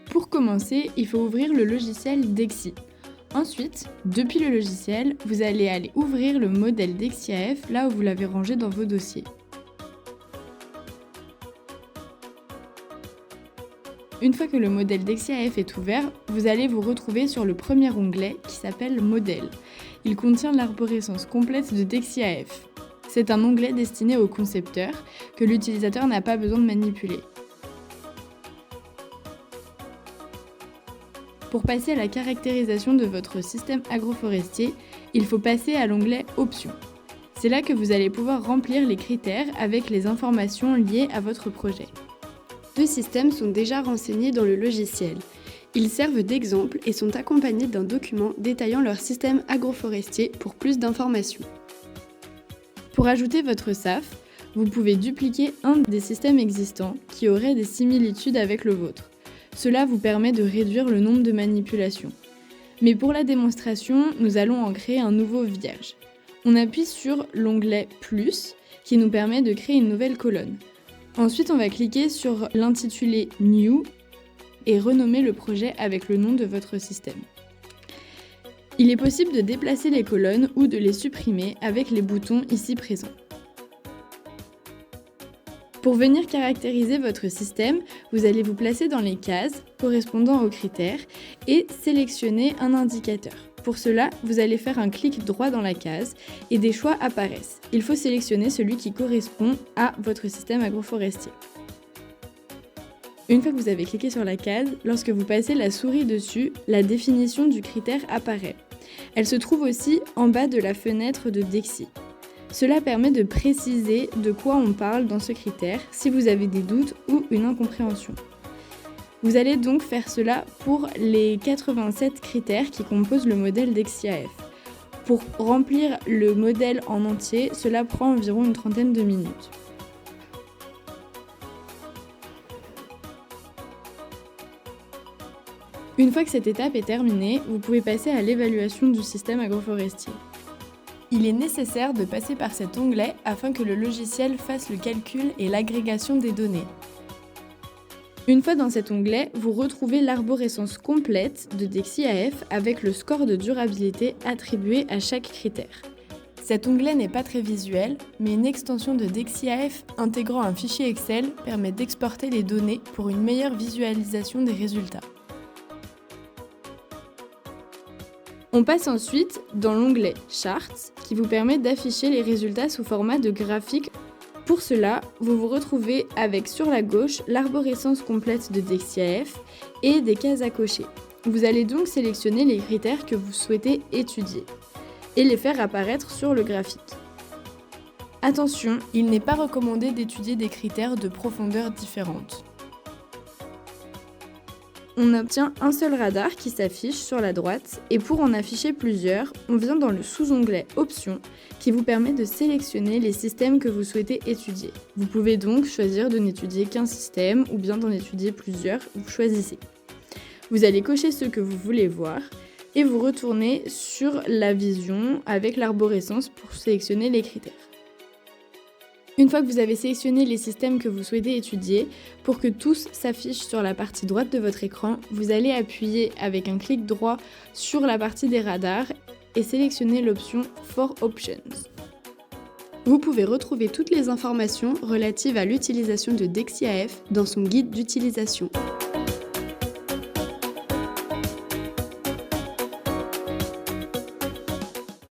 Pour commencer, il faut ouvrir le logiciel Dexi. Ensuite, depuis le logiciel, vous allez aller ouvrir le modèle DexiAF là où vous l'avez rangé dans vos dossiers. Une fois que le modèle DexiAF est ouvert, vous allez vous retrouver sur le premier onglet qui s'appelle Modèle. Il contient l'arborescence complète de DexiAF. C'est un onglet destiné aux concepteurs que l'utilisateur n'a pas besoin de manipuler. Pour passer à la caractérisation de votre système agroforestier, il faut passer à l'onglet Options. C'est là que vous allez pouvoir remplir les critères avec les informations liées à votre projet. Deux systèmes sont déjà renseignés dans le logiciel. Ils servent d'exemple et sont accompagnés d'un document détaillant leur système agroforestier pour plus d'informations. Pour ajouter votre SAF, vous pouvez dupliquer un des systèmes existants qui aurait des similitudes avec le vôtre. Cela vous permet de réduire le nombre de manipulations. Mais pour la démonstration, nous allons en créer un nouveau vierge. On appuie sur l'onglet « Plus » qui nous permet de créer une nouvelle colonne. Ensuite, on va cliquer sur l'intitulé « New » et renommer le projet avec le nom de votre système. Il est possible de déplacer les colonnes ou de les supprimer avec les boutons ici présents. Pour venir caractériser votre système, vous allez vous placer dans les cases correspondant aux critères et sélectionner un indicateur. Pour cela, vous allez faire un clic droit dans la case et des choix apparaissent. Il faut sélectionner celui qui correspond à votre système agroforestier. Une fois que vous avez cliqué sur la case, lorsque vous passez la souris dessus, la définition du critère apparaît. Elle se trouve aussi en bas de la fenêtre de Dexi. Cela permet de préciser de quoi on parle dans ce critère si vous avez des doutes ou une incompréhension. Vous allez donc faire cela pour les 87 critères qui composent le modèle DexiAF. Pour remplir le modèle en entier, cela prend environ une trentaine de minutes. Une fois que cette étape est terminée, vous pouvez passer à l'évaluation du système agroforestier. Il est nécessaire de passer par cet onglet afin que le logiciel fasse le calcul et l'agrégation des données. Une fois dans cet onglet, vous retrouvez l'arborescence complète de DexiAF avec le score de durabilité attribué à chaque critère. Cet onglet n'est pas très visuel, mais une extension de DexiAF intégrant un fichier Excel permet d'exporter les données pour une meilleure visualisation des résultats. On passe ensuite dans l'onglet Charts qui vous permet d'afficher les résultats sous format de graphique. Pour cela, vous vous retrouvez avec sur la gauche l'arborescence complète de DexiAF et des cases à cocher. Vous allez donc sélectionner les critères que vous souhaitez étudier et les faire apparaître sur le graphique. Attention, il n'est pas recommandé d'étudier des critères de profondeur différentes. On obtient un seul radar qui s'affiche sur la droite et pour en afficher plusieurs, on vient dans le sous-onglet Options qui vous permet de sélectionner les systèmes que vous souhaitez étudier. Vous pouvez donc choisir de n'étudier qu'un système ou bien d'en étudier plusieurs, vous choisissez. Vous allez cocher ceux que vous voulez voir et vous retournez sur la vision avec l'arborescence pour sélectionner les critères. Une fois que vous avez sélectionné les systèmes que vous souhaitez étudier, pour que tous s'affichent sur la partie droite de votre écran, vous allez appuyer avec un clic droit sur la partie des radars et sélectionner l'option For Options. Vous pouvez retrouver toutes les informations relatives à l'utilisation de DexiAF dans son guide d'utilisation.